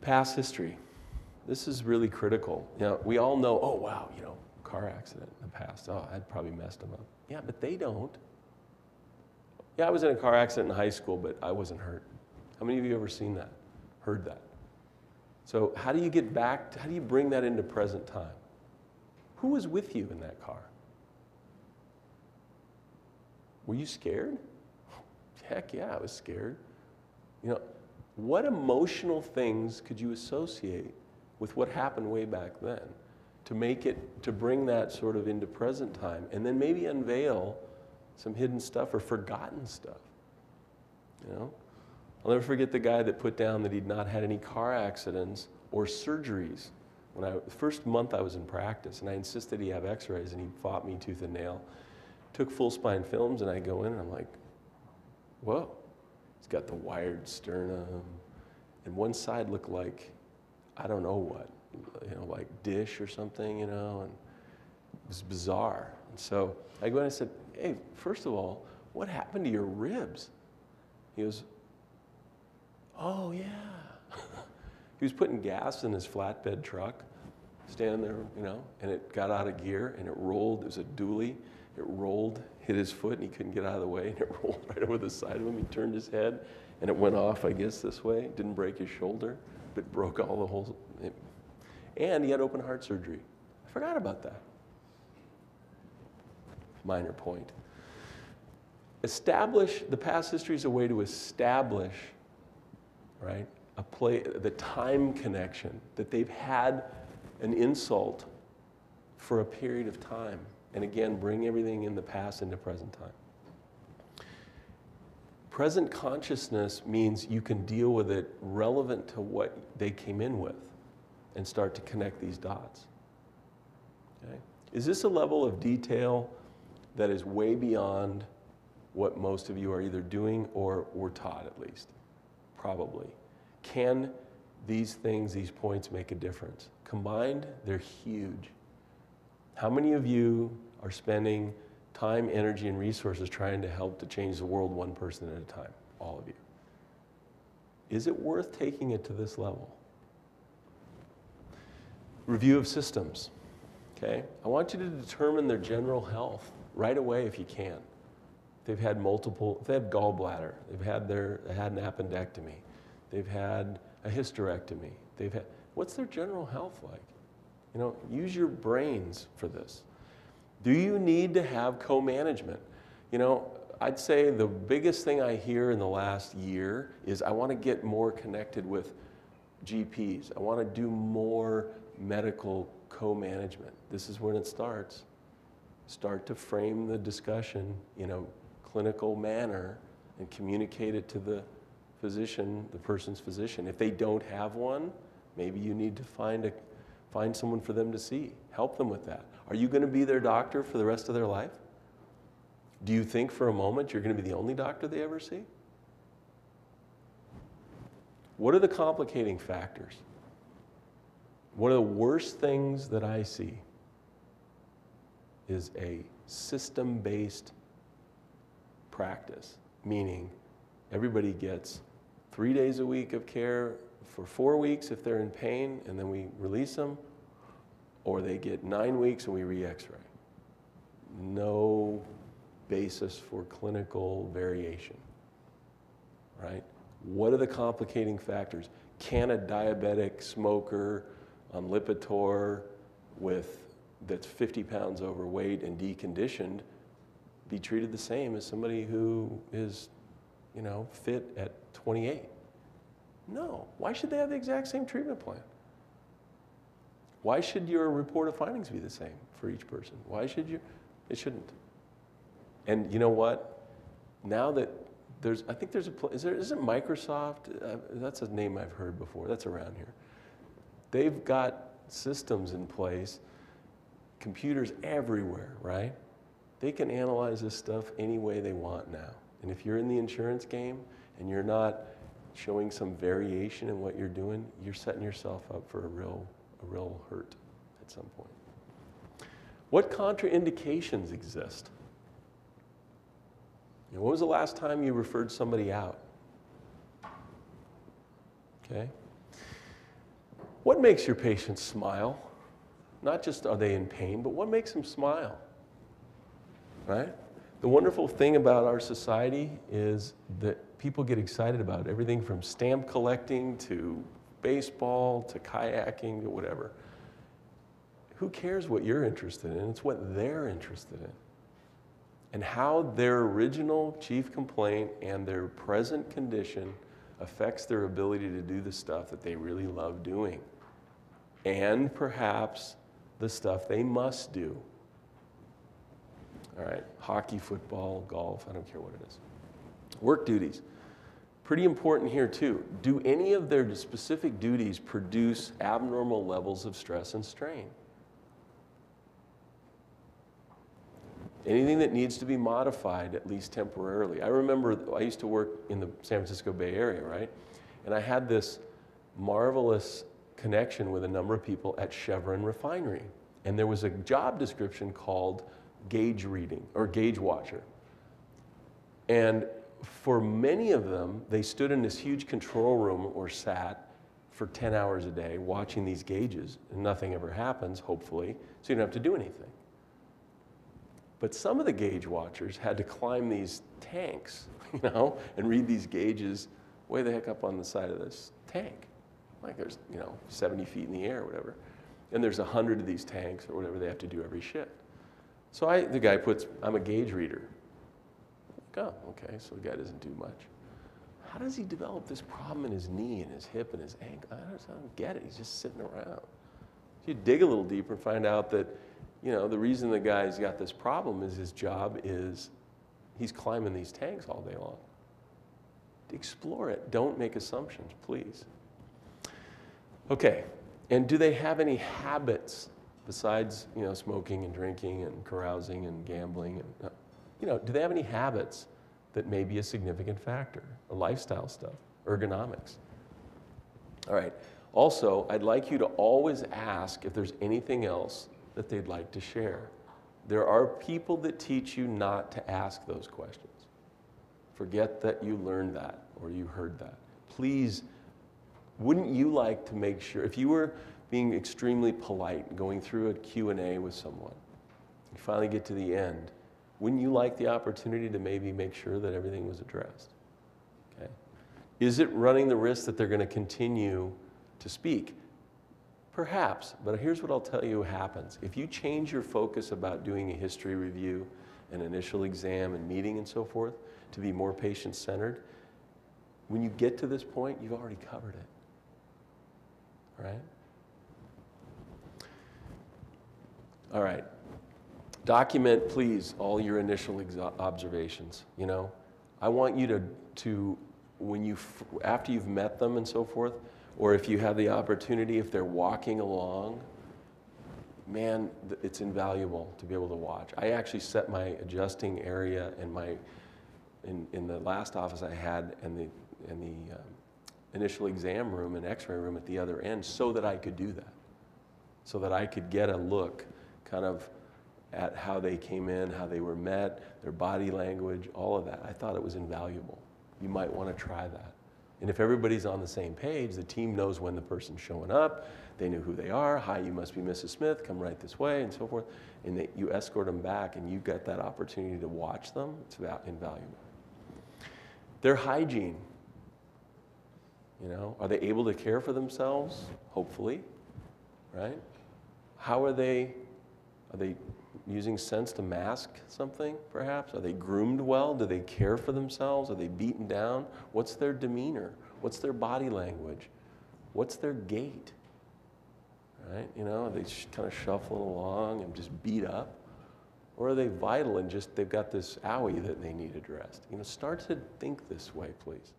Past history. This is really critical. You know, we all know, oh wow, you know, car accident in the past. Oh, I'd probably messed them up. Yeah, but they don't. Yeah, I was in a car accident in high school, but I wasn't hurt. How many of you ever seen that? Heard that? So how do you get back, how do you bring that into present time? Who was with you in that car? Were you scared? Heck yeah, I was scared. You know, what emotional things could you associate with what happened way back then to make it, to bring that sort of into present time, and then maybe unveil some hidden stuff or forgotten stuff, you know? I'll never forget the guy that put down that he'd not had any car accidents or surgeries. The first month I was in practice, and I insisted he have x-rays, and he fought me tooth and nail. Took full spine films, and I go in, and I'm like, whoa. He's got the wired sternum, and one side looked like, I don't know what, you know, like dish or something, you know, and it was bizarre. And so I go in and I said, hey, first of all, what happened to your ribs? He goes, oh yeah. He was putting gas in his flatbed truck, standing there, you know, and it got out of gear and it rolled. It was a dually. It rolled, hit his foot, and he couldn't get out of the way, and it rolled right over the side of him. He turned his head, and it went off, I guess, this way. Didn't break his shoulder, but broke all the holes. And he had open heart surgery. I forgot about that. Minor point. Establish, the past history is a way to establish, right, the time connection, that they've had an insult for a period of time. And again, bring everything in the past into present time. Present consciousness means you can deal with it relevant to what they came in with and start to connect these dots. Okay? Is this a level of detail that is way beyond what most of you are either doing or were taught at least? Probably. Can these things, these points make a difference? Combined, they're huge. How many of you are spending time, energy, and resources trying to help to change the world one person at a time? All of you. Is it worth taking it to this level? Review of systems. Okay? I want you to determine their general health right away if you can. They've had multiple, if they have gallbladder, they had an appendectomy, they've had a hysterectomy, what's their general health like? You know, use your brains for this. Do you need to have co-management? You know, I'd say the biggest thing I hear in the last year is I want to get more connected with GPs. I want to do more medical co-management. This is when it starts. Start to frame the discussion in a clinical manner and communicate it to the physician, the person's physician. If they don't have one, maybe you need to find someone for them to see. Help them with that. Are you going to be their doctor for the rest of their life? Do you think for a moment you're going to be the only doctor they ever see? What are the complicating factors? One of the worst things that I see is a system-based practice, meaning everybody gets 3 days a week of care for 4 weeks if they're in pain, and then we release them, or they get 9 weeks and we re-x-ray. No basis for clinical variation, right? What are the complicating factors? Can a diabetic smoker on Lipitor that's 50 pounds overweight and deconditioned be treated the same as somebody who is, you know, fit at 28? No. Why should they have the exact same treatment plan? Why should your report of findings be the same for each person? Why should you? It shouldn't. And you know what? Now that I think there's isn't Microsoft, that's a name I've heard before, that's around here. They've got systems in place, computers everywhere, right? They can analyze this stuff any way they want now. And if you're in the insurance game and you're not showing some variation in what you're doing, you're setting yourself up for a real hurt at some point. What contraindications exist? You know, when was the last time you referred somebody out? Okay? What makes your patients smile? Not just are they in pain, but what makes them smile, right? The wonderful thing about our society is that people get excited about everything from stamp collecting to baseball to kayaking to whatever. Who cares what you're interested in? It's what they're interested in. And how their original chief complaint and their present condition affects their ability to do the stuff that they really love doing. And perhaps the stuff they must do. All right, hockey, football, golf, I don't care what it is. Work duties. Pretty important here too. Do any of their specific duties produce abnormal levels of stress and strain? Anything that needs to be modified, at least temporarily. I remember I used to work in the San Francisco Bay Area, right? And I had this marvelous connection with a number of people at Chevron Refinery. And there was a job description called gauge reading or gauge watcher. And for many of them, they stood in this huge control room or sat for 10 hours a day watching these gauges, and nothing ever happens, hopefully, so you don't have to do anything. But some of the gauge watchers had to climb these tanks, and read these gauges way the heck up on the side of this tank. Like there's, 70 feet in the air or whatever. And there's 100 of these tanks or whatever they have to do every shift. So the guy puts, I'm a gauge reader. Oh, okay, so the guy doesn't do much. How does he develop this problem in his knee and his hip and his ankle? I don't get it. He's just sitting around. If you dig a little deeper and find out that, the reason the guy's got this problem is his job is he's climbing these tanks all day long. Explore it. Don't make assumptions, please. Okay, and do they have any habits besides, smoking and drinking and carousing and gambling? And, do they have any habits that may be a significant factor? Or lifestyle stuff, ergonomics. All right. Also, I'd like you to always ask if there's anything else that they'd like to share. There are people that teach you not to ask those questions. Forget that you learned that or you heard that. Please, wouldn't you like to make sure, if you were being extremely polite, going through a Q&A with someone, you finally get to the end, wouldn't you like the opportunity to maybe make sure that everything was addressed? Okay. Is it running the risk that they're going to continue to speak? Perhaps, but here's what I'll tell you happens. If you change your focus about doing a history review, an initial exam, and meeting and so forth, to be more patient-centered, when you get to this point, you've already covered it, right? All right. Document, please, all your initial observations. I want you to when after you've met them and so forth, or if you have the opportunity, if they're walking along, man, it's invaluable to be able to watch. I actually set my adjusting area in the last office I had in the initial exam room and x-ray room at the other end so that I could do that, so that I could get a look kind of at how they came in, how they were met, their body language, all of that. I thought it was invaluable. You might want to try that. And if everybody's on the same page, the team knows when the person's showing up, they know who they are, hi, you must be Mrs. Smith, come right this way, and so forth. And you escort them back, and you've got that opportunity to watch them. It's invaluable. Their hygiene. Are they able to care for themselves? Hopefully, right? How are they using sense to mask something, perhaps? Are they groomed well? Do they care for themselves? Are they beaten down? What's their demeanor? What's their body language? What's their gait? Right? Are they kind of shuffling along and just beat up? Or are they vital and they've got this owie that they need addressed? Start to think this way, please.